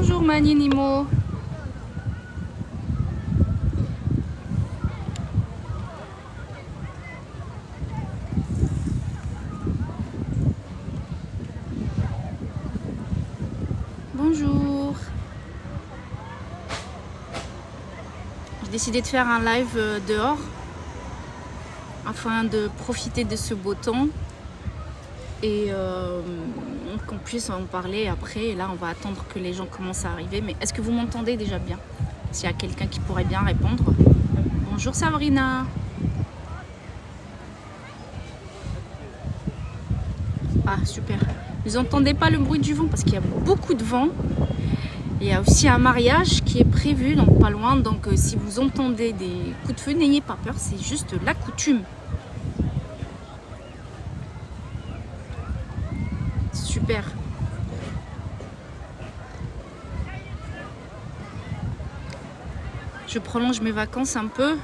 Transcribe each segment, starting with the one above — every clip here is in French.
Bonjour Mani Nimo. Bonjour. J'ai décidé de faire un live dehors afin de profiter de ce beau temps et qu'on puisse en parler après. Et là, on va attendre que les gens commencent à arriver. Mais est-ce que vous m'entendez déjà bien? S'il y a quelqu'un qui pourrait bien répondre. Bonjour Sabrina. Ah, super. Vous n'entendez pas le bruit du vent parce qu'il y a beaucoup de vent. Il y a aussi un mariage qui est prévu, donc pas loin. Donc si vous entendez des coups de feu, n'ayez pas peur, c'est juste la coutume. Super. Je prolonge mes vacances un peu.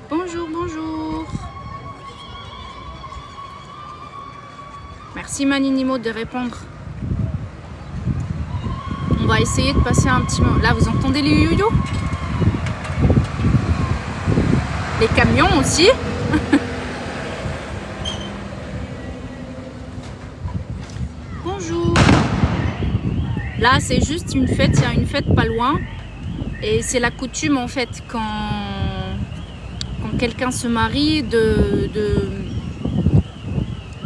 Bonjour, bonjour. Merci Mani Nimo de répondre. On va essayer de passer un petit moment. Là, vous entendez les yo-yo? Les camions aussi. Bonjour. Là, c'est juste une fête. Il y a une fête pas loin. Et c'est la coutume, en fait, quand quelqu'un se marie, de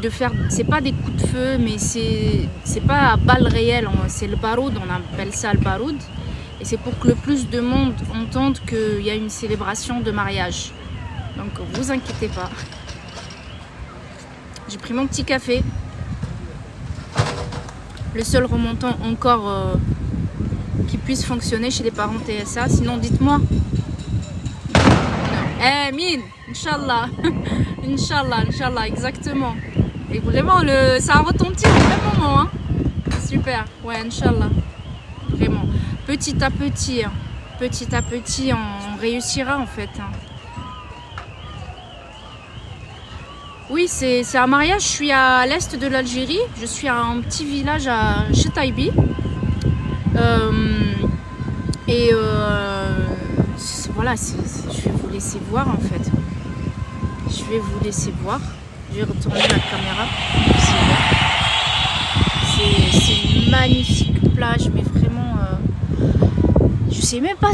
faire, c'est pas des coups de feu, mais c'est pas à balles réelles, c'est le baroud, on appelle ça le baroud, et c'est pour que le plus de monde entende qu'il y a une célébration de mariage. Donc vous inquiétez pas. J'ai pris mon petit café, le seul remontant encore qui puisse fonctionner chez les parents TSA, sinon dites-moi. Amin, Inch'Allah. Inch'Allah, Inch'Allah, exactement. Et vraiment, ça a retenti au même moment. Hein. Super, ouais, Inch'Allah. Vraiment. Petit à petit, on réussira en fait. Hein. Oui, c'est un mariage. Je suis à l'est de l'Algérie. Je suis à un petit village à Chetaïbi. Voilà, je vais vous laisser voir en fait. Je vais vous laisser voir. Je vais retourner la caméra. C'est une magnifique plage, mais vraiment, je sais même pas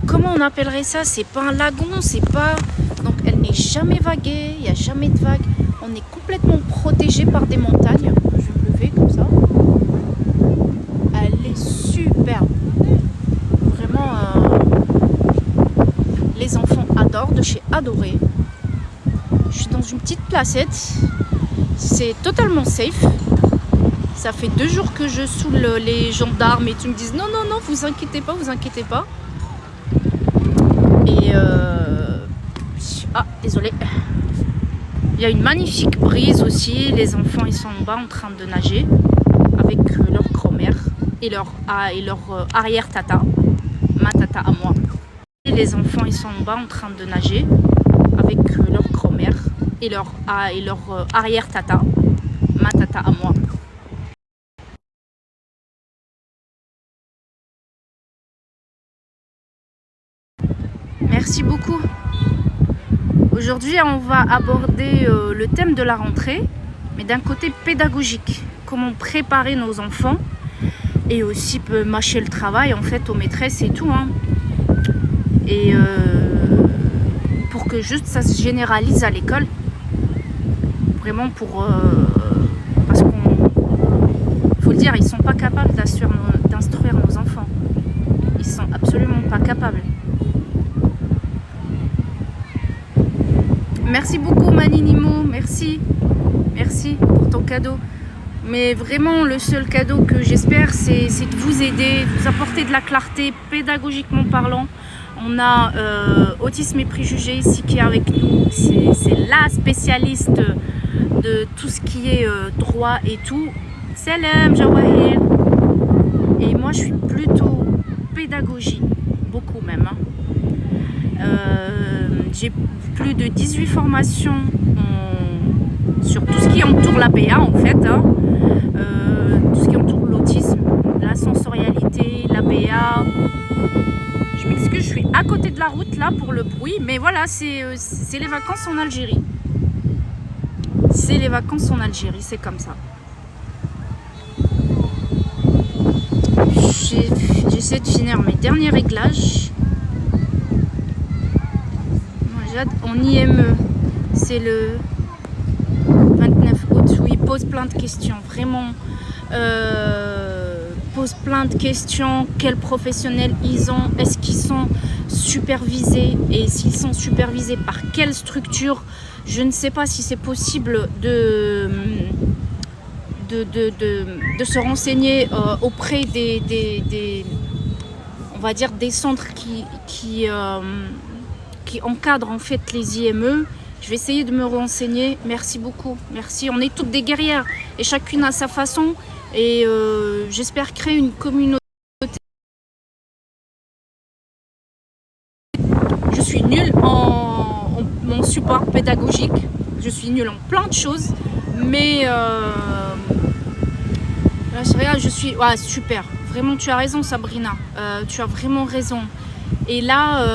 comment on appellerait ça. C'est pas un lagon, c'est pas. Donc elle n'est jamais vaguée, il n'y a jamais de vagues. On est complètement protégé par des montagnes. Je vais me lever comme ça. Elle est superbe. Vraiment, les enfants adorent, de chez Adoré. Je suis dans une petite placette. C'est totalement safe. Ça fait 2 jours que je saoule les gendarmes et ils me disent non, non, non, vous inquiétez pas, vous inquiétez pas. Et ah, désolé. Il y a une magnifique brise aussi. Les enfants, ils sont en bas en train de nager avec leur grand-mère et leur arrière-tata. Ma tata à moi. Et les enfants, ils sont en bas en train de nager avec leur grand-mère et leur arrière-tata. Ma tata à moi. Merci beaucoup. Aujourd'hui, on va aborder le thème de la rentrée, mais d'un côté pédagogique. Comment préparer nos enfants et aussi mâcher le travail en fait aux maîtresses et tout. Hein. Et pour que juste ça se généralise à l'école. Vraiment pour... parce qu'on... faut le dire, ils sont pas capables d'instruire nos enfants. Ils sont absolument pas capables. Merci beaucoup Mani Nimo, merci. Merci pour ton cadeau. Mais vraiment, le seul cadeau que j'espère, c'est de vous aider, de vous apporter de la clarté, pédagogiquement parlant. On a Autisme et Préjugés ici qui est avec nous. C'est la spécialiste de tout ce qui est droit et tout. Salam, Jawahir. Et moi, je suis plutôt pédagogie, beaucoup même. Hein. J'ai plus de 18 formations sur tout ce qui entoure l'APA en fait, hein. Tout ce qui entoure l'autisme, la sensorialité, l'APA. Je m'excuse, je suis à côté de la route là pour le bruit, mais voilà, c'est les vacances en Algérie. C'est les vacances en Algérie, c'est comme ça. J'essaie de finir mes derniers réglages. En IME, c'est le 29 août, où ils posent plein de questions, vraiment. Posent plein de questions, quels professionnels ils ont, est-ce qu'ils sont supervisés, et s'ils sont supervisés par quelle structure. Je ne sais pas si c'est possible de se renseigner auprès on va dire des centres qui encadrent en fait les IME. Je vais essayer de me renseigner. Merci beaucoup, merci. On est toutes des guerrières et chacune à sa façon, et j'espère créer une communauté. Je suis nulle en mon support pédagogique, je suis nulle en plein de choses, mais je suis super. Vraiment, tu as raison, Sabrina. Tu as vraiment raison. Et là,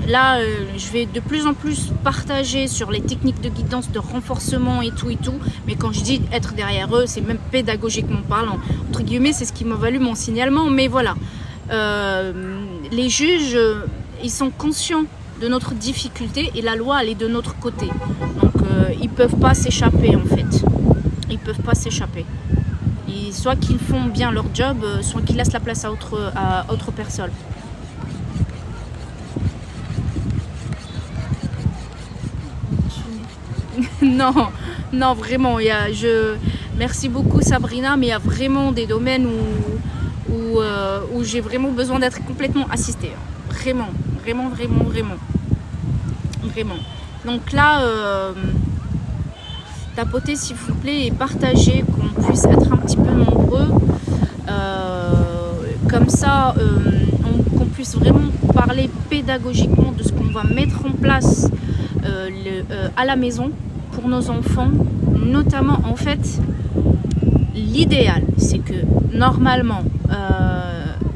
je vais de plus en plus partager sur les techniques de guidance, de renforcement et tout. Mais quand je dis être derrière eux, c'est même pédagogiquement parlant. Entre guillemets, c'est ce qui m'a valu mon signalement. Mais voilà, les juges, ils sont conscients de notre difficulté et la loi, elle est de notre côté. Donc, ils ne peuvent pas s'échapper en fait. Ils ne peuvent pas s'échapper. Soit qu'ils font bien leur job, soit qu'ils laissent la place à autre personne. Non, vraiment, merci beaucoup Sabrina, mais il y a vraiment des domaines où j'ai vraiment besoin d'être complètement assistée. Vraiment. Donc là, tapotez s'il vous plaît et partagez, qu'on puisse être un petit peu nombreux. Comme ça, qu'on puisse vraiment parler pédagogiquement de ce qu'on va mettre en place à la maison pour nos enfants. Notamment, en fait, l'idéal, c'est que normalement,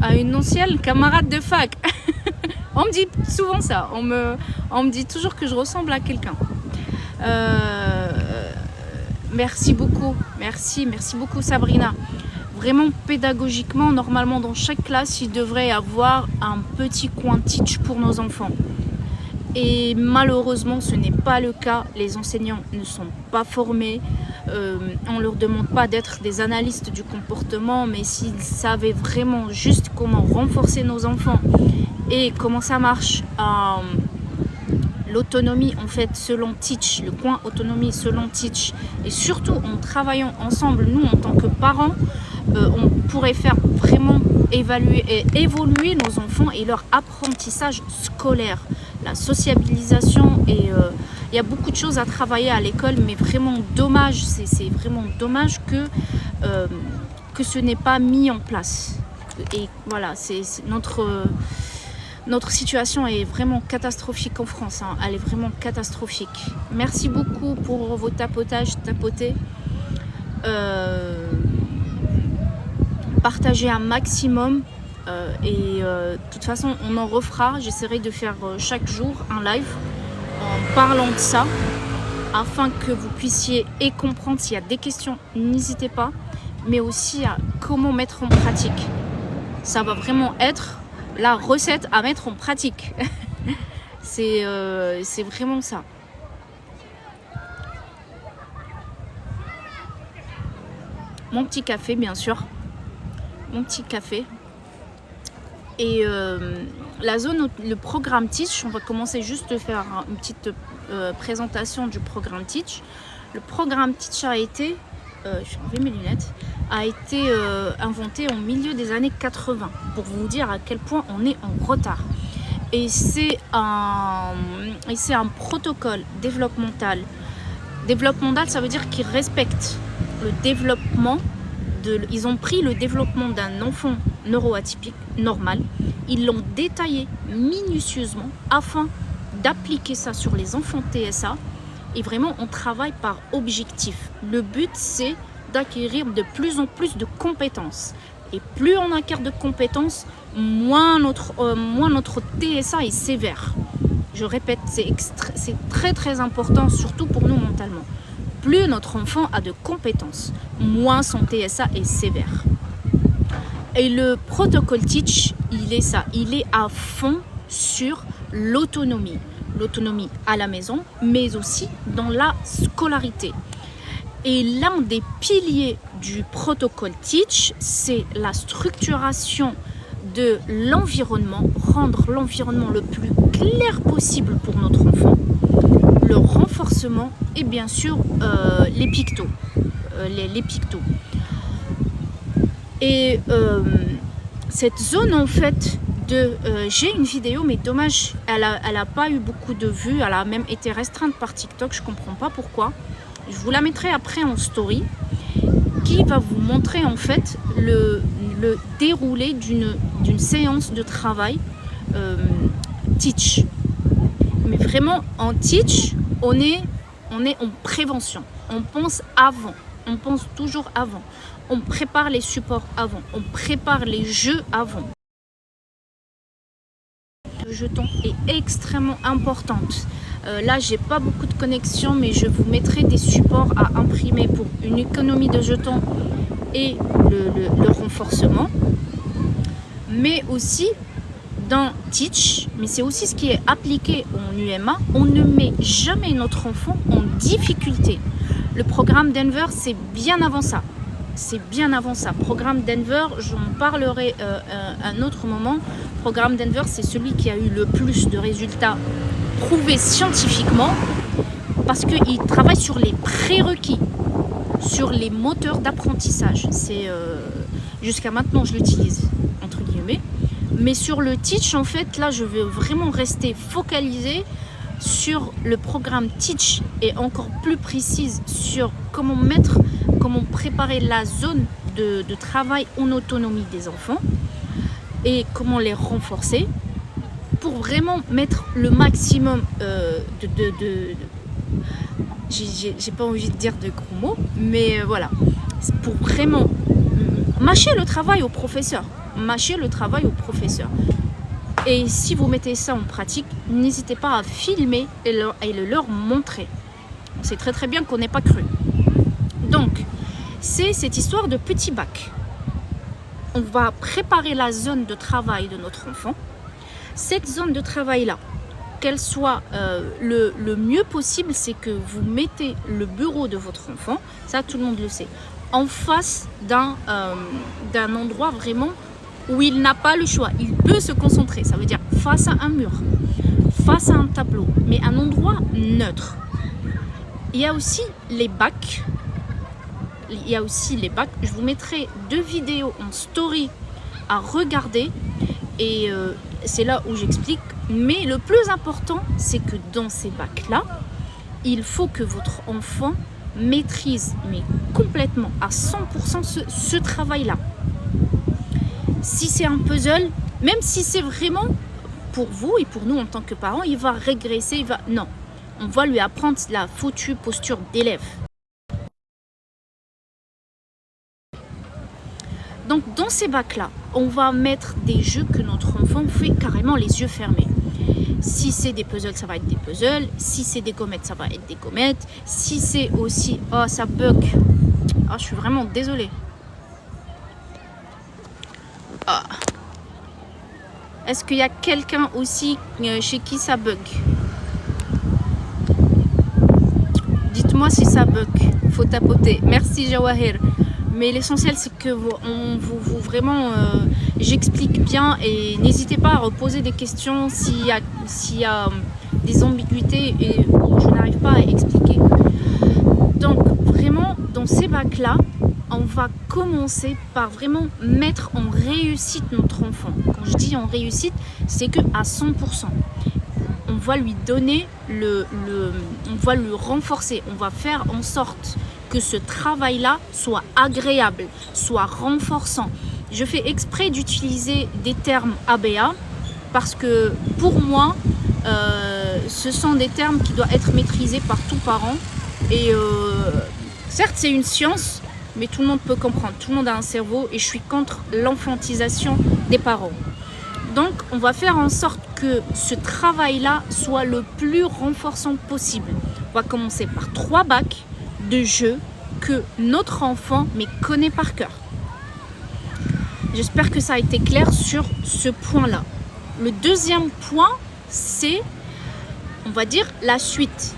à une ancienne camarade de fac, on me dit souvent ça, on me dit toujours que je ressemble à quelqu'un. Merci beaucoup, merci beaucoup Sabrina. Vraiment pédagogiquement, normalement dans chaque classe, il devrait y avoir un petit coin teach pour nos enfants. Et malheureusement, ce n'est pas le cas. Les enseignants ne sont pas formés. On ne leur demande pas d'être des analystes du comportement, mais s'ils savaient vraiment juste comment renforcer nos enfants et comment ça marche, l'autonomie en fait selon Teach, le coin autonomie selon Teach, et surtout en travaillant ensemble, nous en tant que parents, on pourrait faire vraiment évoluer nos enfants et leur apprentissage scolaire, la sociabilisation, et il y a beaucoup de choses à travailler à l'école, mais vraiment dommage, c'est vraiment dommage que ce n'est pas mis en place. Et voilà, c'est notre situation est vraiment catastrophique en France, hein. Elle est vraiment catastrophique. Merci beaucoup pour vos tapotages, tapoter. Partagez un maximum. De toute façon, on en refera. J'essaierai de faire chaque jour un live en parlant de ça, afin que vous puissiez comprendre. S'il y a des questions, n'hésitez pas. Mais aussi à comment mettre en pratique. Ça va vraiment être la recette à mettre en pratique. C'est vraiment ça. Mon petit café, bien sûr. Mon petit café. Et la zone, le programme Teach, on va commencer juste à faire une petite présentation du programme Teach. Le programme Teach a été, je vais enlever mes lunettes, a été inventé au milieu des années 80, pour vous dire à quel point on est en retard. Et c'est un protocole développemental. Développemental, ça veut dire qu'ils respectent le développement. Ils ont pris le développement d'un enfant neuroatypique normal, ils l'ont détaillé minutieusement afin d'appliquer ça sur les enfants TSA Et vraiment, on travaille par objectif. Le but, c'est d'acquérir de plus en plus de compétences. Et plus on acquiert de compétences, moins notre TSA est sévère. Je répète, c'est très très important, surtout pour nous mentalement. Plus notre enfant a de compétences, moins son TSA est sévère. Et le protocole Teach, il est à fond sur l'autonomie. L'autonomie à la maison, mais aussi dans la scolarité. Et l'un des piliers du protocole Teach, c'est la structuration de l'environnement, rendre l'environnement le plus clair possible pour notre enfant, le renforcement et bien sûr les pictos. Et cette zone en fait j'ai une vidéo, mais dommage, elle a pas eu beaucoup de vues, elle a même été restreinte par TikTok, je comprends pas pourquoi. Je vous la mettrai après en story, qui va vous montrer en fait le déroulé d'une séance de travail Teach. Mais vraiment en Teach, on est en prévention, on pense avant, on pense toujours avant, on prépare les supports avant, on prépare les jeux avant. Le jeton est extrêmement importante. Là, j'ai pas beaucoup de connexion, mais je vous mettrai des supports à imprimer pour une économie de jetons et le renforcement. Mais aussi dans Teach, mais c'est aussi ce qui est appliqué en UMA, on ne met jamais notre enfant en difficulté. Le programme Denver, c'est bien avant ça. C'est bien avant ça. Programme Denver, j'en parlerai un autre moment. Programme Denver, c'est celui qui a eu le plus de résultats prouvés scientifiquement parce qu'il travaille sur les prérequis, sur les moteurs d'apprentissage. C'est jusqu'à maintenant, je l'utilise entre guillemets. Mais sur le Teach, en fait, là, je veux vraiment rester focalisée sur le programme Teach et encore plus précise sur comment préparer la zone de travail en autonomie des enfants et comment les renforcer pour vraiment mettre le maximum j'ai pas envie de dire de gros mots, mais voilà, pour vraiment mâcher le travail au professeur. Et si vous mettez ça en pratique, n'hésitez pas à filmer et le leur montrer. C'est très très bien qu'on n'ait pas cru. Donc, c'est cette histoire de petit bac. On va préparer la zone de travail de notre enfant. Cette zone de travail-là, qu'elle soit le mieux possible, c'est que vous mettez le bureau de votre enfant, ça tout le monde le sait, en face d'un endroit vraiment où il n'a pas le choix, il peut se concentrer, ça veut dire face à un mur, face à un tableau, mais un endroit neutre. Il y a aussi les bacs, je vous mettrai 2 vidéos en story à regarder et c'est là où j'explique, mais le plus important, c'est que dans ces bacs-là, il faut que votre enfant maîtrise, mais complètement, à 100% ce travail-là. Si c'est un puzzle, même si c'est vraiment pour vous et pour nous en tant que parents, il va régresser, non. On va lui apprendre la foutue posture d'élève. Donc dans ces bacs-là, on va mettre des jeux que notre enfant fait carrément les yeux fermés. Si c'est des puzzles, ça va être des puzzles. Si c'est des gommettes, ça va être des gommettes. Si c'est aussi... Oh, ça bug. Ah, je suis vraiment désolée. Ah. Est-ce qu'il y a quelqu'un aussi chez qui ça bug? Dites-moi si ça bug. Faut tapoter. Merci Jawahir. Mais l'essentiel, c'est que vraiment, j'explique bien et n'hésitez pas à reposer des questions s'il y a des ambiguïtés et je n'arrive pas à expliquer. Donc, vraiment, dans ces bacs-là, on va commencer par vraiment mettre en réussite notre enfant. Quand je dis en réussite, c'est qu'à 100%. On va lui donner on va le renforcer, on va faire en sorte que ce travail-là soit agréable, soit renforçant. Je fais exprès d'utiliser des termes ABA parce que pour moi, ce sont des termes qui doivent être maîtrisés par tout parent. Et certes, c'est une science, mais tout le monde peut comprendre. Tout le monde a un cerveau et je suis contre l'enfantisation des parents. Donc, on va faire en sorte que ce travail-là soit le plus renforçant possible. On va commencer par 3 bacs de jeux que notre enfant connaît par cœur. J'espère que ça a été clair sur ce point-là. Le deuxième point, c'est, on va dire, la suite.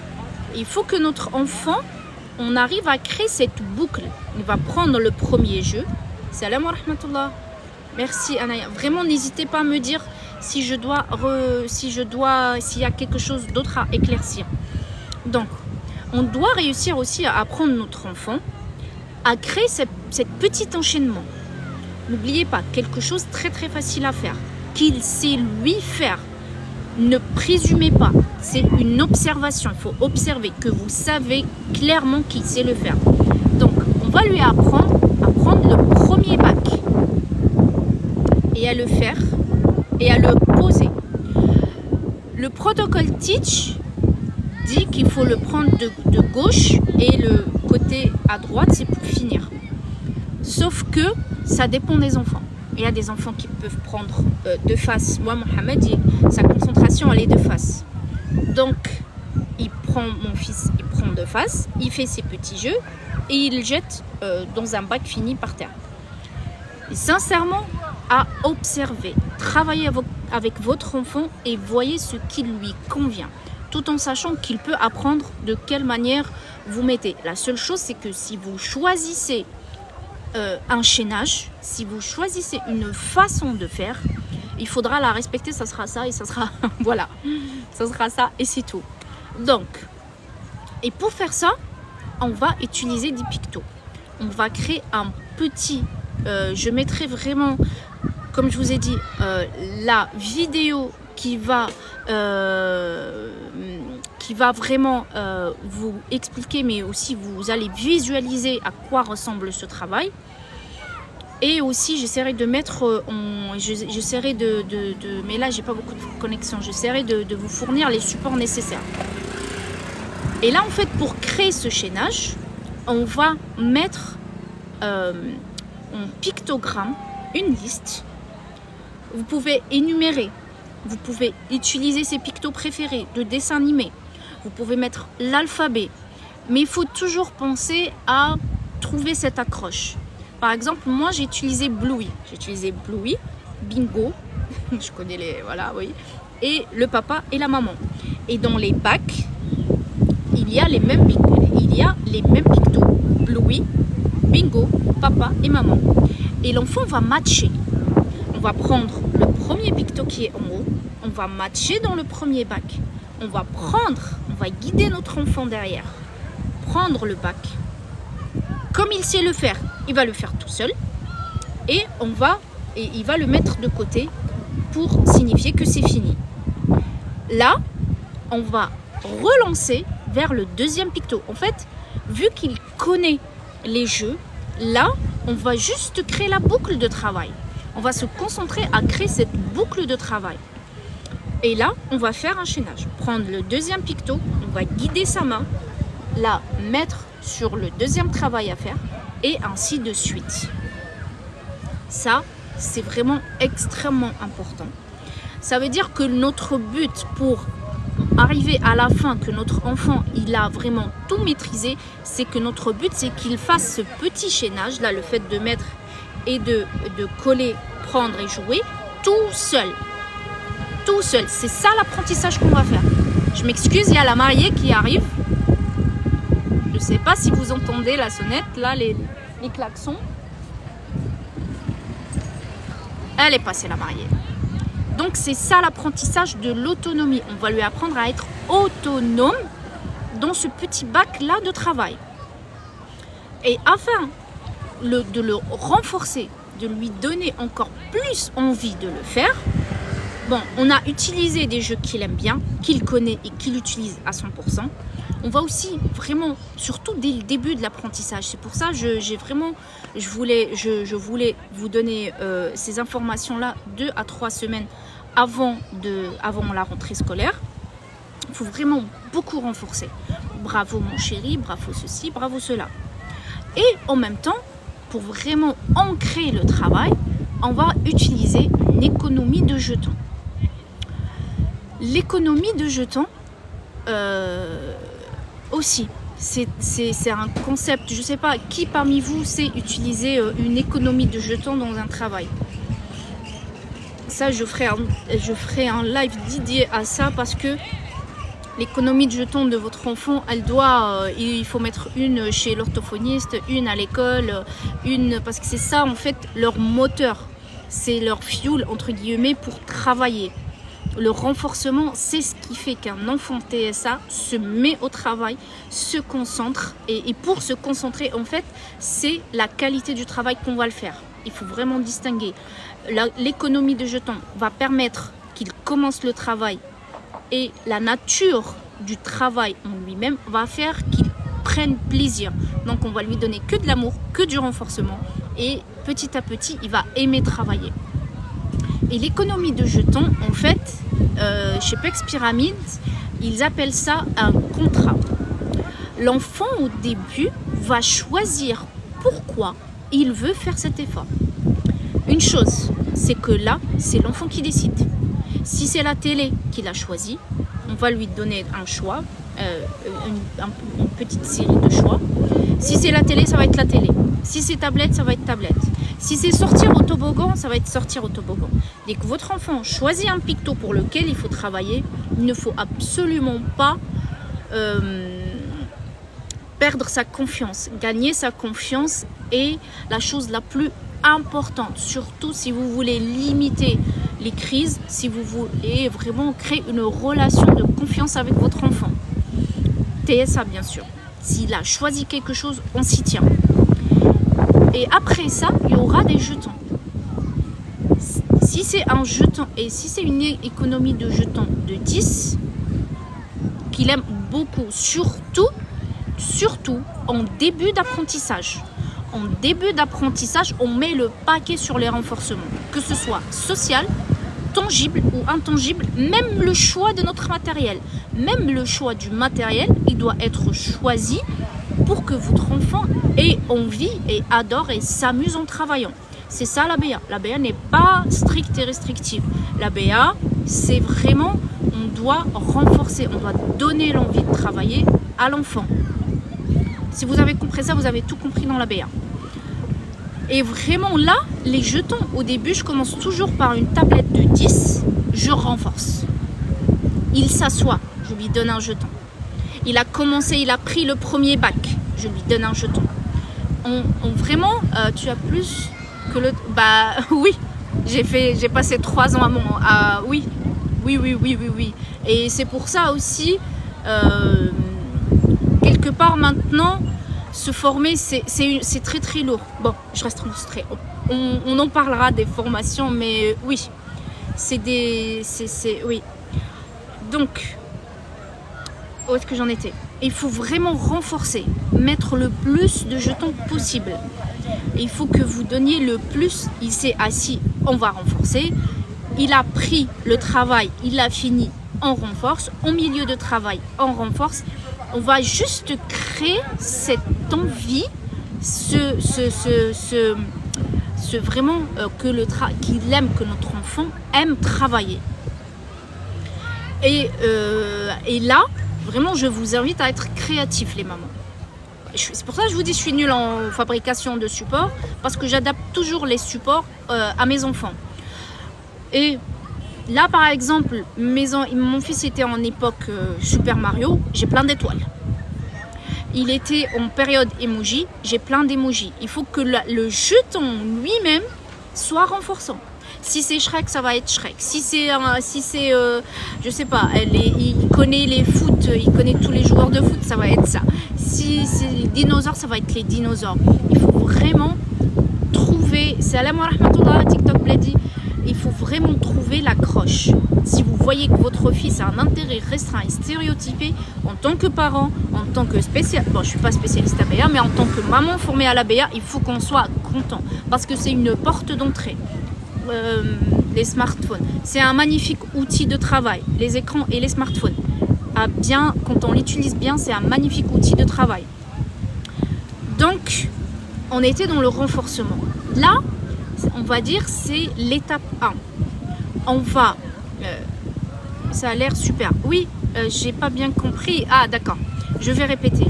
Il faut que notre enfant, on arrive à créer cette boucle. Il va prendre le premier jeu. Salam wa rahmatullah. Merci Anaya. Vraiment, n'hésitez pas à me dire si s'il y a quelque chose d'autre à éclaircir. Donc, on doit réussir aussi à apprendre notre enfant à créer cette petit enchaînement. N'oubliez pas, quelque chose de très très facile à faire, qu'il sait lui faire. Ne présumez pas, c'est une observation. Il faut observer que vous savez clairement qu'il sait le faire. Donc, on va lui apprendre à prendre le premier bac et à le faire et à le poser. Le protocole Teach dit qu'il faut le prendre de gauche et le côté à droite, c'est pour finir. Sauf que ça dépend des enfants. Il y a des enfants qui peuvent prendre de face. Moi, Mohamed, sa concentration, elle est de face. Donc, mon fils, il prend de face, il fait ses petits jeux et il jette dans un bac fini par terre. Et sincèrement, à observer, travailler avec votre enfant et voyez ce qui lui convient, tout en sachant qu'il peut apprendre de quelle manière vous mettez. La seule chose, c'est que si vous choisissez un chaînage, si vous choisissez une façon de faire, il faudra la respecter, ça sera ça et ça sera voilà, ça sera ça et c'est tout. Donc, et pour faire ça, on va utiliser des pictos. On va créer un petit, je mettrai vraiment, comme je vous ai dit, la vidéo qui va vraiment vous expliquer, mais aussi vous allez visualiser à quoi ressemble ce travail. Et aussi, j'essaierai de mettre, j'essaierai mais là, j'ai pas beaucoup de connexion, j'essaierai de vous fournir les supports nécessaires. Et là, en fait, pour créer ce chaînage, on va mettre en pictogramme une liste. Vous pouvez énumérer, vous pouvez utiliser ces pictos préférés de dessins animés. Vous pouvez mettre l'alphabet, mais il faut toujours penser à trouver cette accroche. Par exemple, moi j'ai utilisé Bluey. J'ai utilisé Bluey, Bingo, je connais les, voilà, oui, et le papa et la maman. Et dans les bacs, il y a les mêmes pictos. Bluey, Bingo, papa et maman. Et l'enfant va matcher. On va prendre le premier picto qui est en haut, on va matcher dans le premier bac. On va guider notre enfant derrière, prendre le bac. Comme il sait le faire, il va le faire tout seul. Et il va le mettre de côté pour signifier que c'est fini. Là, on va relancer vers le deuxième picto. En fait, vu qu'il connaît les jeux, là, on va juste créer la boucle de travail. On va se concentrer à créer cette boucle de travail. Et là, on va faire un chaînage. Prendre le deuxième picto, on va guider sa main, la mettre sur le deuxième travail à faire, et ainsi de suite. Ça, c'est vraiment extrêmement important. Ça veut dire que notre but pour arriver à la fin, que notre enfant, il a vraiment tout maîtrisé, c'est que notre but, c'est qu'il fasse ce petit chaînage, là, le fait de mettre et de coller, prendre et jouer, tout seul. Tout seul. C'est ça l'apprentissage qu'on va faire. Je m'excuse, il y a la mariée qui arrive. Je ne sais pas si vous entendez la sonnette, là, les klaxons. Elle est passée, la mariée. Donc, c'est ça l'apprentissage de l'autonomie. On va lui apprendre à être autonome dans ce petit bac-là de travail. Et afin de le renforcer, de lui donner encore plus envie de le faire, bon, on a utilisé des jeux qu'il aime bien, qu'il connaît et qu'il utilise à 100%. On va aussi vraiment, surtout dès le début de l'apprentissage, c'est pour ça que je voulais vous donner ces informations-là 2 à 3 semaines avant la rentrée scolaire. Il faut vraiment beaucoup renforcer. Bravo mon chéri, bravo ceci, bravo cela. Et en même temps, pour vraiment ancrer le travail, on va utiliser une économie de jetons. L'économie de jetons aussi, c'est un concept. Je ne sais pas qui parmi vous sait utiliser une économie de jetons dans un travail. Ça, je ferai un live dédié à ça parce que l'économie de jetons de votre enfant, il faut mettre une chez l'orthophoniste, une à l'école, parce que c'est ça en fait leur moteur, c'est leur fuel entre guillemets pour travailler. Le renforcement, c'est ce qui fait qu'un enfant TSA se met au travail, se concentre et pour se concentrer en fait, c'est la qualité du travail qu'on va le faire. Il faut vraiment distinguer. L'économie de jetons va permettre qu'il commence le travail et la nature du travail en lui-même va faire qu'il prenne plaisir. Donc on va lui donner que de l'amour, que du renforcement et petit à petit il va aimer travailler. Et l'économie de jetons en fait, chez Pex Pyramide, ils appellent ça un contrat. L'enfant au début va choisir pourquoi il veut faire cet effort. Une chose, c'est que là, c'est l'enfant qui décide. Si c'est la télé qu'il a choisi, on va lui donner un choix, une petite série de choix. Si c'est la télé, ça va être la télé. Si c'est tablette, ça va être tablette. Si c'est sortir au toboggan, ça va être sortir au toboggan. Dès que votre enfant choisit un picto pour lequel il faut travailler, il ne faut absolument pas perdre sa confiance. Gagner sa confiance est la chose la plus importante, surtout si vous voulez limiter les crises, si vous voulez vraiment créer une relation de confiance avec votre enfant. TSA bien sûr. S'il a choisi quelque chose, on s'y tient. Et après ça, il y aura des jetons. Si c'est un jeton et si c'est une économie de jetons de 10, qu'il aime beaucoup, surtout en début d'apprentissage. En début d'apprentissage, on met le paquet sur les renforcements, que ce soit social, tangible ou intangible, même le choix de notre matériel. Même le choix du matériel, il doit être choisi pour que votre enfant ait envie et adore et s'amuse en travaillant. C'est ça l'ABA. L'ABA n'est pas stricte et restrictive. L'ABA, c'est vraiment, on doit renforcer, on doit donner l'envie de travailler à l'enfant. Si vous avez compris ça, vous avez tout compris dans l'ABA. Et vraiment là, les jetons, au début, je commence toujours par une tablette de 10, je renforce. Il s'assoit, je lui donne un jeton. Il a commencé, il a pris le premier bac, je lui donne un jeton. Vraiment, tu as plus que le... Bah oui, j'ai passé 3 ans oui. Et c'est pour ça aussi, quelque part maintenant, se former, c'est très très lourd. Bon, je reste frustrée. On en parlera des formations, mais oui, oui. Donc, où est-ce que j'en étais? Il faut vraiment renforcer, mettre le plus de jetons possible. Il faut que vous donniez le plus. Il s'est assis, on va renforcer. Il a pris le travail, il a fini, on renforce. Au milieu de travail, on renforce. On va juste créer cette envie, vraiment qu'il aime, que notre enfant aime travailler. Et là, vraiment, je vous invite à être créatifs, les mamans. C'est pour ça que je vous dis, je suis nulle en fabrication de supports, parce que j'adapte toujours les supports à mes enfants. Et là, par exemple, mon fils était en époque Super Mario, j'ai plein d'étoiles. Il était en période emoji, j'ai plein d'émojis. Il faut que le jeton lui-même soit renforçant. Si c'est Shrek, ça va être Shrek. Si c'est, je sais pas, il connaît les foot, il connaît tous les joueurs de foot, ça va être ça. Si c'est les dinosaures, ça va être les dinosaures. Il faut vraiment trouver, salam wa rahmatullah, TikTok Blady, il faut vraiment trouver l'accroche. Si vous voyez que votre fils a un intérêt restreint et stéréotypé, en tant que parent, en tant que spécialiste, bon je suis pas spécialiste ABA, mais en tant que maman formée à l'ABA, il faut qu'on soit content, parce que c'est une porte d'entrée. Les smartphones, c'est un magnifique outil de travail, les écrans et les smartphones. quand on l'utilise bien, c'est un magnifique outil de travail. Donc, on était dans le renforcement. Là, on va dire, c'est l'étape 1. On va... ça a l'air super. Oui, j'ai pas bien compris. Ah, d'accord. Je vais répéter.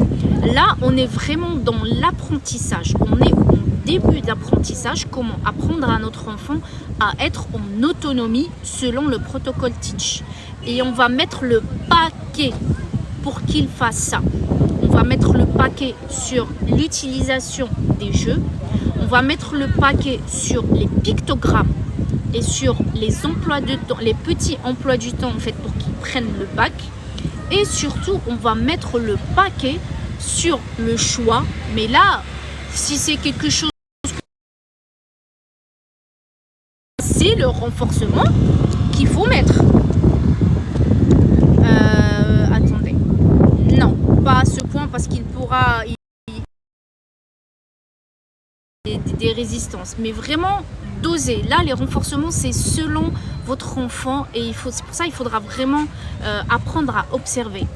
Là, on est vraiment dans l'apprentissage. On est au début d'apprentissage. Comment apprendre à notre enfant à être en autonomie selon le protocole Teach. Et on va mettre le paquet pour qu'il fasse ça. On va mettre le paquet sur l'utilisation des jeux. On va mettre le paquet sur les pictogrammes et sur les emplois de temps, les petits emplois du temps en fait pour qu'ils prennent le bac. Et surtout, on va mettre le paquet sur le choix. Mais là, si c'est quelque chose, c'est le renforcement qu'il faut mettre. Attendez. Non, pas à ce point parce qu'il pourra... Des résistances. Mais vraiment doser. Là, les renforcements, c'est selon votre enfant. Et c'est pour ça qu'il faudra vraiment apprendre à observer.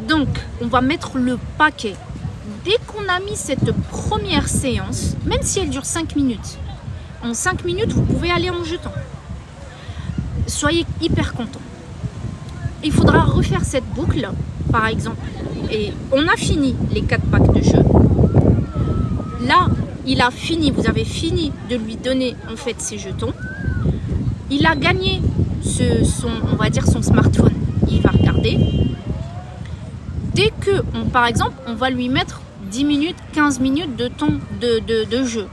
Donc, on va mettre le paquet. Dès qu'on a mis cette première séance, même si elle dure 5 minutes, en 5 minutes, vous pouvez aller en jetant. Soyez hyper content. Il faudra refaire cette boucle, par exemple. Et on a fini les 4 packs de jeu. Là, il a fini, vous avez fini de lui donner en fait ses jetons. Il a gagné on va dire son smartphone. Il va regarder. Dès que, par exemple, on va lui mettre 10 minutes, 15 minutes de temps de jeu.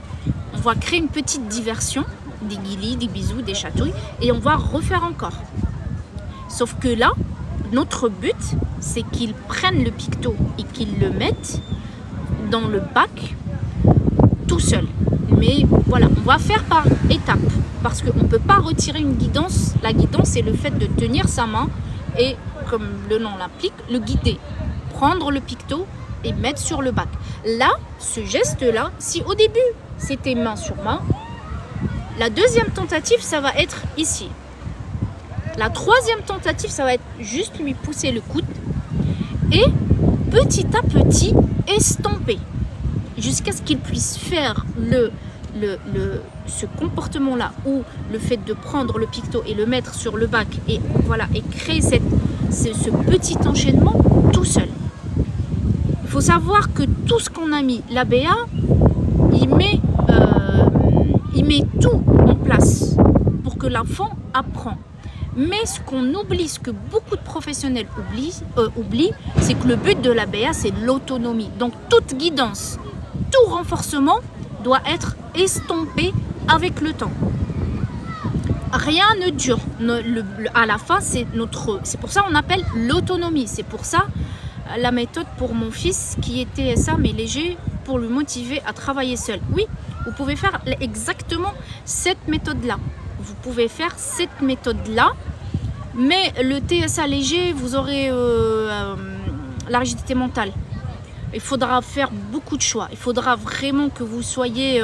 On va créer une petite diversion, des guilis, des bisous, des chatouilles, et on va refaire encore. Sauf que là, notre but, c'est qu'ils prennent le picto et qu'ils le mettent dans le bac tout seul. Mais voilà, on va faire par étapes, parce qu'on ne peut pas retirer une guidance. La guidance, c'est le fait de tenir sa main et, comme le nom l'implique, le guider. Prendre le picto et mettre sur le bac. Là, ce geste-là, si au début, c'était main sur main, la deuxième tentative, ça va être ici. La troisième tentative, ça va être juste lui pousser le coude et petit à petit estomper jusqu'à ce qu'il puisse faire ce comportement-là, ou le fait de prendre le picto et le mettre sur le bac et voilà, et créer ce petit enchaînement tout seul. Il faut savoir que tout ce qu'on a mis, l'ABA, il met tout en place pour que l'enfant apprend. Mais ce qu'on oublie, ce que beaucoup de professionnels oublient, c'est que le but de l'ABA, c'est l'autonomie. Donc toute guidance, tout renforcement doit être estompé avec le temps. Rien ne dure. À la fin, c'est pour ça qu'on appelle l'autonomie. C'est pour ça la méthode pour mon fils qui est TSA mais léger, pour le motiver à travailler seul. Oui, vous pouvez faire exactement cette méthode-là. Vous pouvez faire cette méthode-là, mais le TSA léger, vous aurez la rigidité mentale. Il faudra faire beaucoup de choix. Il faudra vraiment que vous soyez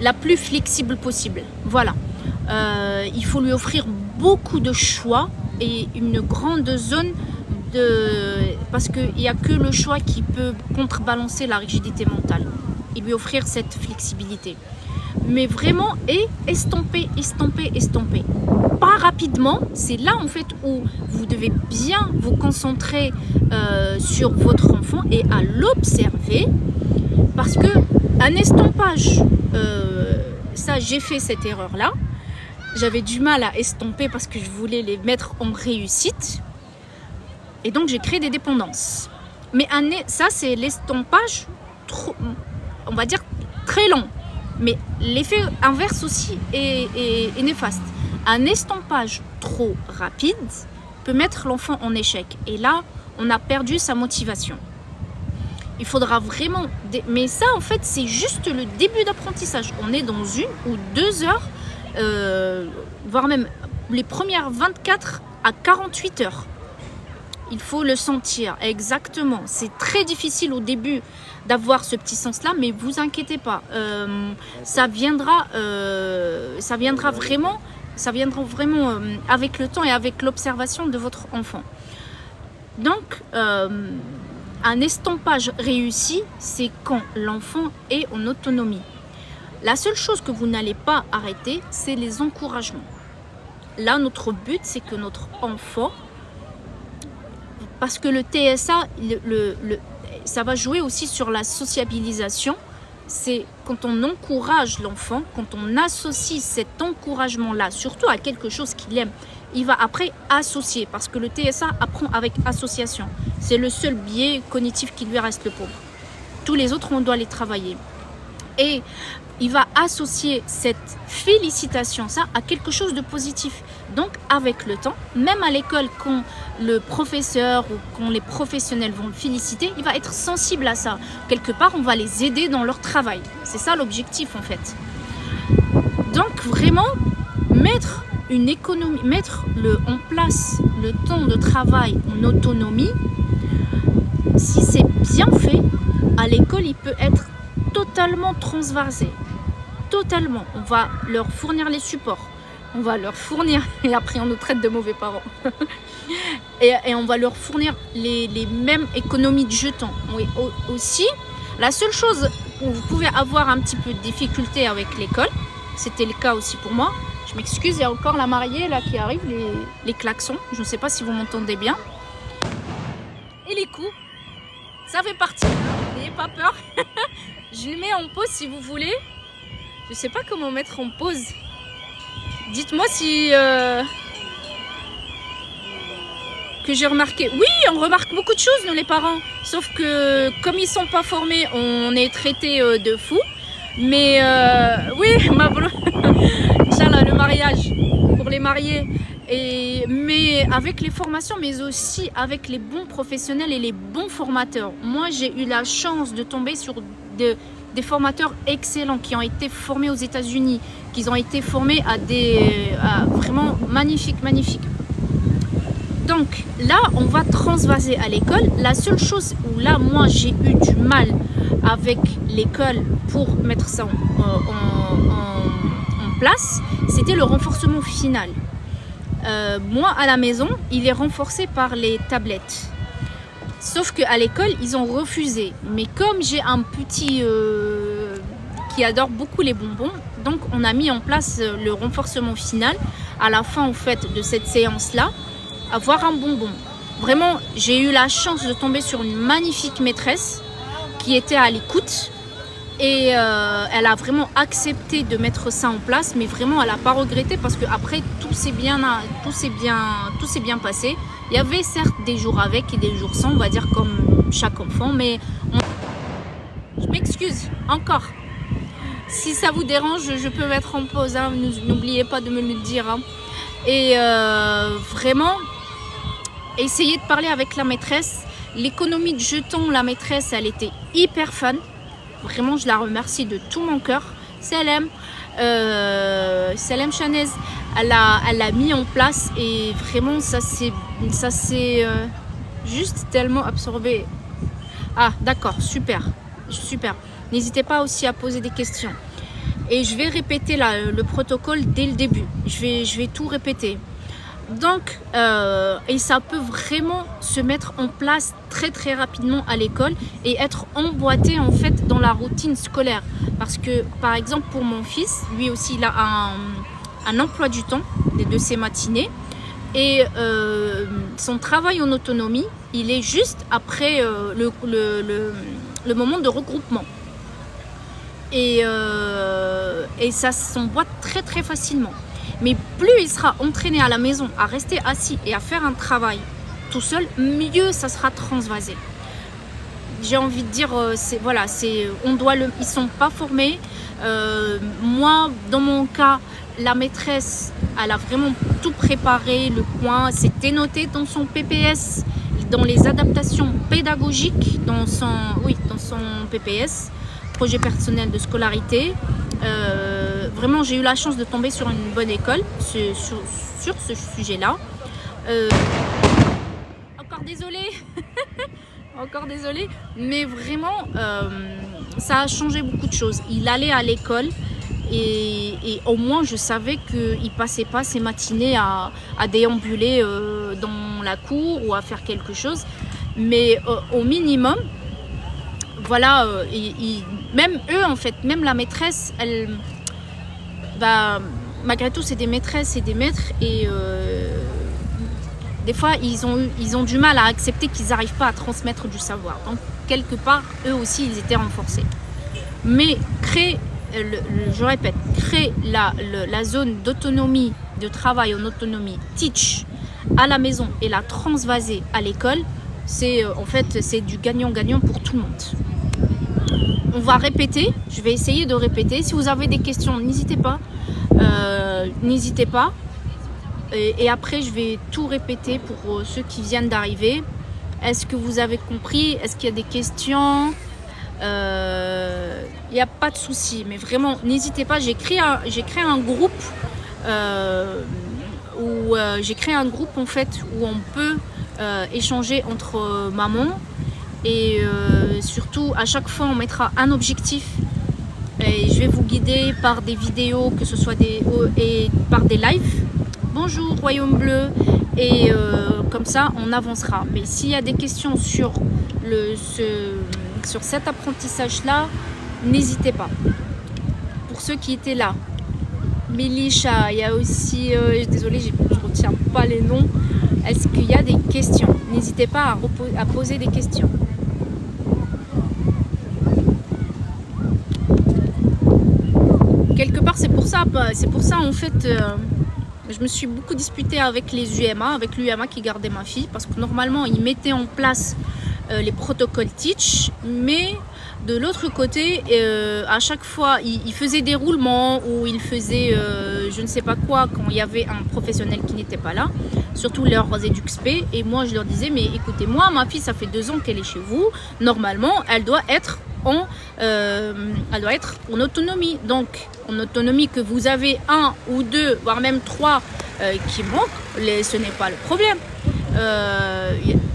la plus flexible possible. Voilà. Il faut lui offrir beaucoup de choix et une grande zone parce qu'il n'y a que le choix qui peut contrebalancer la rigidité mentale et lui offrir cette flexibilité. Mais vraiment, estomper. Pas rapidement, c'est là en fait où vous devez bien vous concentrer sur votre enfant et à l'observer, parce que un estompage, ça j'ai fait cette erreur là, j'avais du mal à estomper parce que je voulais les mettre en réussite et donc j'ai créé des dépendances. Mais ça c'est l'estompage trop, on va dire très long. Mais l'effet inverse aussi est néfaste. Un estompage trop rapide peut mettre l'enfant en échec. Et là, on a perdu sa motivation. Il faudra vraiment... Mais ça, en fait, c'est juste le début d'apprentissage. On est dans 1 ou 2 heures, voire même les premières 24 à 48 heures. Il faut le sentir, exactement. C'est très difficile au début d'avoir ce petit sens-là, mais vous inquiétez pas. Ça viendra vraiment Ça viendra vraiment avec le temps et avec l'observation de votre enfant. Donc, un estampage réussi, c'est quand l'enfant est en autonomie. La seule chose que vous n'allez pas arrêter, c'est les encouragements. Là, notre but, c'est que notre enfant, parce que le TSA, ça va jouer aussi sur la sociabilisation. C'est quand on encourage l'enfant, quand on associe cet encouragement-là, surtout à quelque chose qu'il aime, il va après associer, parce que le TSA apprend avec association. C'est le seul biais cognitif qui lui reste, le pauvre. Tous les autres, on doit les travailler. Et il va associer cette félicitation, ça, à quelque chose de positif. Donc, avec le temps, même à l'école, quand le professeur ou quand les professionnels vont le féliciter, il va être sensible à ça. Quelque part, on va les aider dans leur travail. C'est ça l'objectif, en fait. Donc, vraiment, mettre une économie, mettre en place le temps de travail en autonomie, si c'est bien fait, à l'école, il peut être totalement transversé. Totalement. On va leur fournir les supports. On va leur fournir, et après on nous traite de mauvais parents, et on va leur fournir les mêmes économies de jetons. Oui, aussi, la seule chose où vous pouvez avoir un petit peu de difficulté avec l'école, c'était le cas aussi pour moi, je m'excuse, il y a encore la mariée là qui arrive, les klaxons, je ne sais pas si vous m'entendez bien, et les coups, ça fait partie, n'ayez pas peur, je les mets en pause si vous voulez, je ne sais pas comment mettre en pause. Dites-moi si que j'ai remarqué. Oui, on remarque beaucoup de choses, nous les parents. Sauf que comme ils sont pas formés, on est traités de fous. Mais oui, Inch'Allah, le mariage pour les mariés. Mais avec les formations, mais aussi avec les bons professionnels et les bons formateurs. Moi, j'ai eu la chance de tomber sur des formateurs excellents qui ont été formés aux États-Unis, qui ont été formés à vraiment magnifiques. Donc là, on va transvaser à l'école. La seule chose où là, moi, j'ai eu du mal avec l'école pour mettre ça en place, c'était le renforcement final. Moi, à la maison, il est renforcé par les tablettes. Sauf qu'à l'école, ils ont refusé. Mais comme j'ai un petit qui adore beaucoup les bonbons, donc on a mis en place le renforcement final. À la fin, en fait, de cette séance-là, avoir un bonbon. Vraiment, j'ai eu la chance de tomber sur une magnifique maîtresse qui était à l'écoute. Et elle a vraiment accepté de mettre ça en place, mais vraiment, elle n'a pas regretté parce qu'après, tout s'est bien passé. Il y avait certes des jours avec et des jours sans, on va dire comme chaque enfant, mais je m'excuse encore. Si ça vous dérange, je peux mettre en pause, hein. N'oubliez pas de me le dire. Hein. Et vraiment, essayez de parler avec la maîtresse. L'économie de jetons, la maîtresse, elle était hyper fun. Vraiment, je la remercie de tout mon cœur. Salem Chanez, elle l'a mis en place et vraiment, ça s'est juste tellement absorbé. Ah, d'accord, super. N'hésitez pas aussi à poser des questions. Et je vais répéter le protocole dès le début. Je vais tout répéter. Donc, et ça peut vraiment se mettre en place très rapidement à l'école et être emboîté en fait dans la routine scolaire. Parce que, par exemple, pour mon fils, lui aussi, il a un emploi du temps de ses matinées. Et son travail en autonomie, il est juste après le moment de regroupement. Et ça s'emboîte très facilement. Mais plus il sera entraîné à la maison à rester assis et à faire un travail tout seul, mieux ça sera transvasé. J'ai envie de dire, ils sont pas formés. Moi, dans mon cas, la maîtresse, elle a vraiment tout préparé, le coin, c'était noté dans son PPS, dans les adaptations pédagogiques, dans son PPS, projet personnel de scolarité. Vraiment, j'ai eu la chance de tomber sur une bonne école sur ce sujet-là. Encore désolée, mais vraiment, ça a changé beaucoup de choses. Il allait à l'école et au moins je savais qu'il ne passait pas ses matinées à déambuler dans la cour ou à faire quelque chose. Mais au minimum, voilà, même eux en fait, même la maîtresse, elle, malgré tout c'est des maîtresses et des maîtres, et des fois ils ont du mal à accepter qu'ils n'arrivent pas à transmettre du savoir. Donc quelque part, eux aussi ils étaient renforcés. Mais créer, je répète, créer la zone d'autonomie, de travail en autonomie, teach à la maison et la transvaser à l'école, c'est en fait c'est du gagnant-gagnant pour tout le monde. On va répéter, je vais essayer de répéter. Si vous avez des questions, n'hésitez pas. N'hésitez pas. Et après, je vais tout répéter pour ceux qui viennent d'arriver. Est-ce que vous avez compris? Est-ce qu'il y a des questions? Il n'y a pas de souci, mais vraiment, n'hésitez pas. J'ai créé un groupe j'ai créé un groupe en fait où on peut échanger entre mamans, et surtout à chaque fois on mettra un objectif, et je vais vous guider par des vidéos, que ce soit et par des lives. Bonjour Royaume Bleu, et comme ça on avancera. Mais s'il y a des questions sur cet apprentissage là, n'hésitez pas. Pour ceux qui étaient là, Mélisha, il y a aussi, désolée, je ne retiens pas les noms. Est-ce qu'il y a des questions? N'hésitez pas à poser des questions. Quelque part, c'est pour ça en fait, je me suis beaucoup disputée avec les UMA, avec l'UMA qui gardait ma fille, parce que normalement, ils mettaient en place les protocoles teach, mais de l'autre côté, à chaque fois, ils faisaient des roulements, ou ils faisaient je ne sais pas quoi quand il y avait un professionnel qui n'était pas là, surtout leurs EduxP. Et moi, je leur disais, mais écoutez, moi, ma fille, ça fait 2 ans qu'elle est chez vous. Normalement, elle doit être en autonomie. Donc, en autonomie, que vous avez 1 ou 2, voire même 3 qui manquent, ce n'est pas le problème.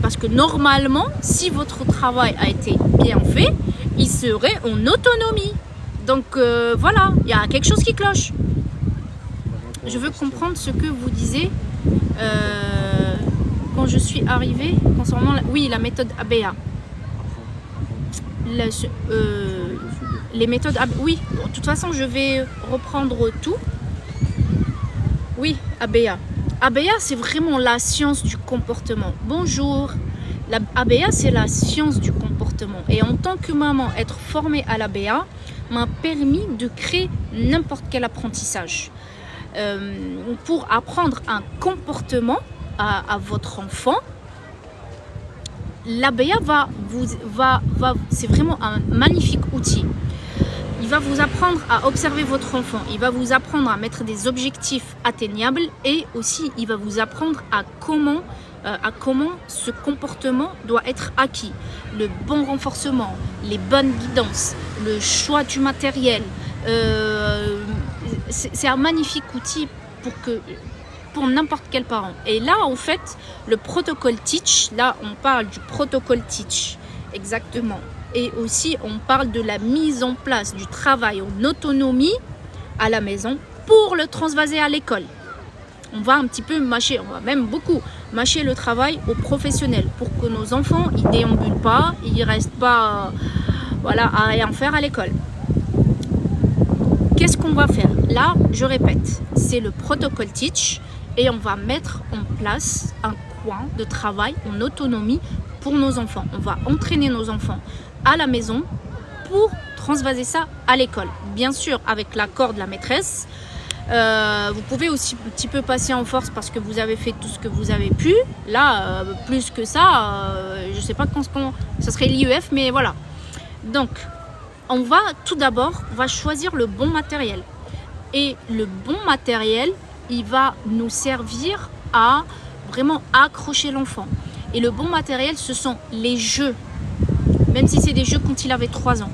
Parce que normalement, si votre travail a été bien fait, il serait en autonomie. Donc voilà, il y a quelque chose qui cloche. Je veux comprendre ce que vous disiez quand je suis arrivée concernant la méthode ABA. Les méthodes ABA, oui, de toute façon je vais reprendre tout. Oui, ABA. ABA, c'est vraiment la science du comportement. Bonjour. La ABA, c'est la science du comportement. Et en tant que maman, être formée à l'ABA m'a permis de créer n'importe quel apprentissage. Pour apprendre un comportement à votre enfant, l'ABA c'est vraiment un magnifique outil. Il va vous apprendre à observer votre enfant, il va vous apprendre à mettre des objectifs atteignables, et aussi il va vous apprendre à comment ce comportement doit être acquis. Le bon renforcement, les bonnes guidances, le choix du matériel. C'est un magnifique outil pour n'importe quel parent. Et là, en fait, le protocole teach, là, on parle du protocole teach, exactement. Et aussi, on parle de la mise en place du travail en autonomie à la maison pour le transvaser à l'école. On va un petit peu mâcher, on va même beaucoup mâcher le travail aux professionnels pour que nos enfants, ils déambulent pas, ils restent pas voilà, à rien faire à l'école. Qu'est-ce qu'on va faire? Là, je répète, c'est le protocole teach, et on va mettre en place un coin de travail en autonomie pour nos enfants. On va entraîner nos enfants à la maison pour transvaser ça à l'école. Bien sûr, avec l'accord de la maîtresse. Vous pouvez aussi un petit peu passer en force parce que vous avez fait tout ce que vous avez pu. Là, plus que ça, je ne sais pas quand ça serait l'IEF, mais voilà. Donc, on va tout d'abord, choisir le bon matériel. Et le bon matériel, il va nous servir à vraiment accrocher l'enfant. Et le bon matériel, ce sont les jeux. Même si c'est des jeux quand il avait 3 ans.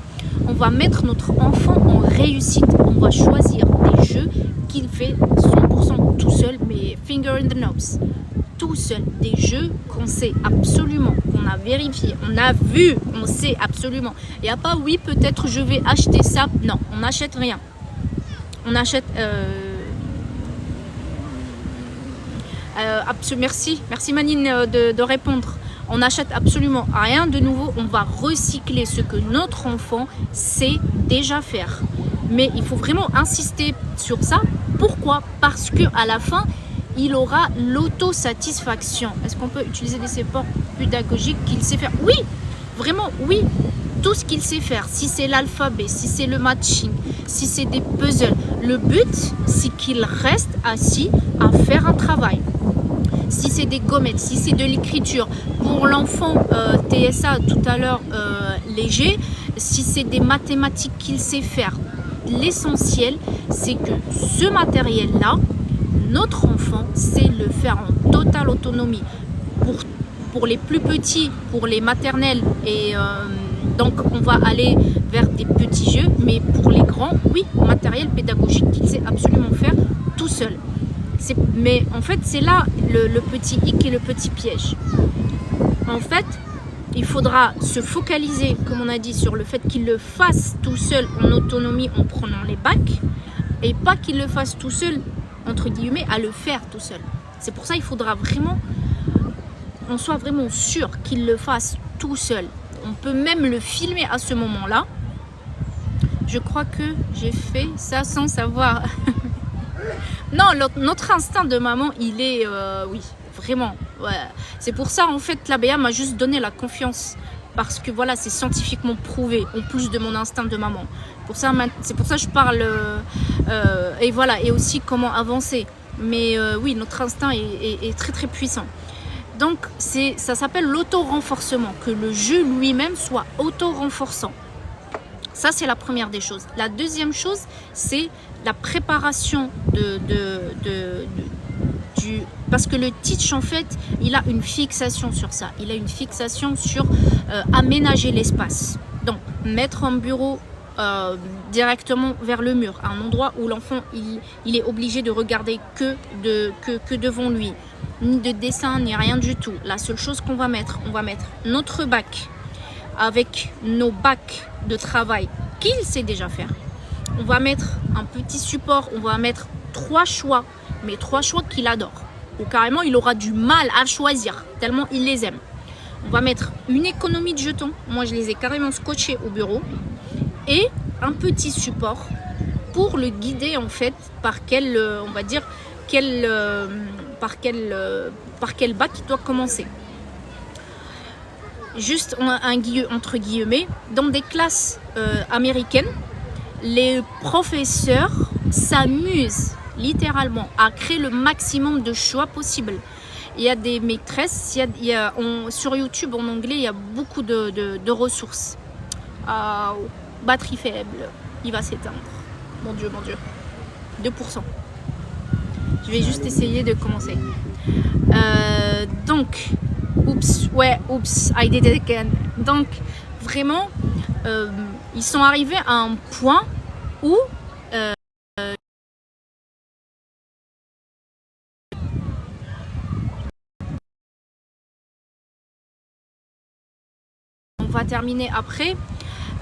On va mettre notre enfant en réussite. On va choisir des jeux qu'il fait 100% tout seul, mais finger in the nose. Tout seul. Des jeux qu'on sait absolument, qu'on a vérifié, on a vu, on sait absolument. Il n'y a pas, oui, peut-être je vais acheter ça. Non, on n'achète rien. On achète... merci Manine de répondre. On n'achète absolument rien de nouveau. On va recycler ce que notre enfant sait déjà faire. Mais il faut vraiment insister sur ça. Pourquoi? Parce qu'à la fin, il aura l'autosatisfaction. Est-ce qu'on peut utiliser des supports pédagogiques qu'il sait faire? Oui, vraiment, oui. Tout ce qu'il sait faire. Si c'est l'alphabet, si c'est le matching, si c'est des puzzles. Le but, c'est qu'il reste assis à faire un travail. Si c'est des gommettes, si c'est de l'écriture, pour l'enfant TSA tout à l'heure léger, si c'est des mathématiques qu'il sait faire, l'essentiel c'est que ce matériel-là, notre enfant sait le faire en totale autonomie. Pour les plus petits, pour les maternelles, et donc on va aller vers des petits jeux, mais pour les grands, oui, matériel pédagogique qu'il sait absolument faire tout seul. Mais en fait, c'est là le petit hic et le petit piège. En fait, il faudra se focaliser, comme on a dit, sur le fait qu'il le fasse tout seul en autonomie en prenant les bacs, et pas qu'il le fasse tout seul, entre guillemets, à le faire tout seul. C'est pour ça qu'il faudra vraiment, on soit vraiment sûr qu'il le fasse tout seul. On peut même le filmer à ce moment-là. Je crois que j'ai fait ça sans savoir. Non, notre instinct de maman, il est, oui, vraiment. Ouais. C'est pour ça, en fait, l'ABA m'a juste donné la confiance. Parce que, voilà, c'est scientifiquement prouvé, en plus de mon instinct de maman. C'est pour ça que je parle, et voilà, et aussi comment avancer. Mais oui, notre instinct est très, très puissant. Donc, ça s'appelle l'auto-renforcement, que le jeu lui-même soit auto-renforçant. Ça, c'est la première des choses. La deuxième chose, c'est la préparation parce que le teach, en fait, il a une fixation sur ça. Il a une fixation sur aménager l'espace. Donc, mettre un bureau directement vers le mur, à un endroit où l'enfant, il est obligé de regarder que devant lui. Ni de dessin, ni rien du tout. La seule chose qu'on va mettre, on va mettre notre bac avec nos bacs de travail qu'il sait déjà faire. On va mettre un petit support, on va mettre 3 choix, mais 3 choix qu'il adore. Ou carrément, il aura du mal à choisir, tellement il les aime. On va mettre une économie de jetons. Moi, je les ai carrément scotchés au bureau. Et un petit support pour le guider, en fait, par quel, on va dire, par quel bac il doit commencer. Juste entre guillemets, dans des classes américaines, les professeurs s'amusent littéralement à créer le maximum de choix possible. Il y a des maîtresses, sur YouTube en anglais, il y a beaucoup de ressources. Batterie faible, il va s'éteindre. Mon Dieu, 2%. Je vais juste essayer de commencer. Donc, oups, I did it again. Donc, vraiment, ils sont arrivés à un point où on va terminer après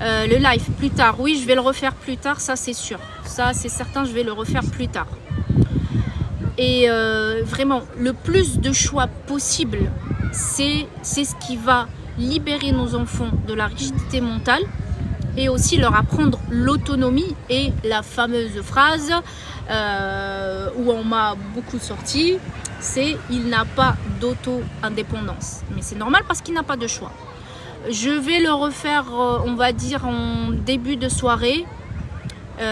le live plus tard. Oui, je vais le refaire plus tard, ça c'est sûr. Ça c'est certain, je vais le refaire plus tard. Et vraiment, le plus de choix possible, c'est ce qui va libérer nos enfants de la rigidité mentale et aussi leur apprendre l'autonomie et la fameuse phrase où on m'a beaucoup sorti, c'est « il n'a pas d'auto-indépendance ». Mais c'est normal parce qu'il n'a pas de choix. Je vais le refaire, on va dire, en début de soirée, en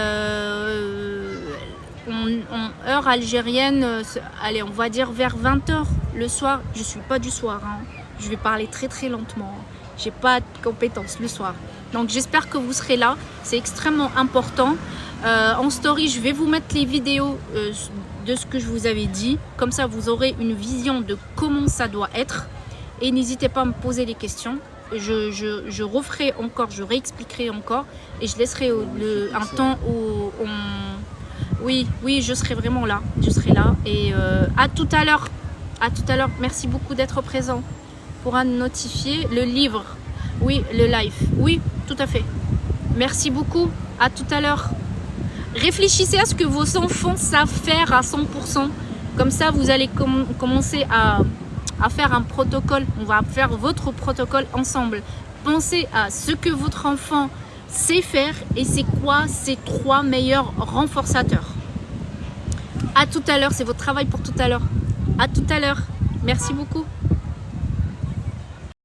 heure algérienne, allez, on va dire vers 20 h le soir. Je suis pas du soir, hein. Je vais parler très très lentement. J'ai pas de compétences le soir. Donc j'espère que vous serez là. C'est extrêmement important. En story, je vais vous mettre les vidéos de ce que je vous avais dit. Comme ça, vous aurez une vision de comment ça doit être. Et n'hésitez pas à me poser des questions. Je referai encore, je réexpliquerai encore. Et je laisserai un temps où on... Oui, je serai vraiment là. Je serai là. Et à tout à l'heure. À tout à l'heure. Merci beaucoup d'être présent. Pourra notifier le livre. Oui, le live. Oui, tout à fait. Merci beaucoup. À tout à l'heure. réfléchissez à ce que vos enfants savent faire à 100%. Comme ça, vous allez commencer à faire un protocole. On va faire votre protocole ensemble. Pensez à ce que votre enfant sait faire et c'est quoi ces 3 meilleurs renforçateurs. À tout à l'heure, c'est votre travail pour tout à l'heure. À tout à l'heure. Merci beaucoup.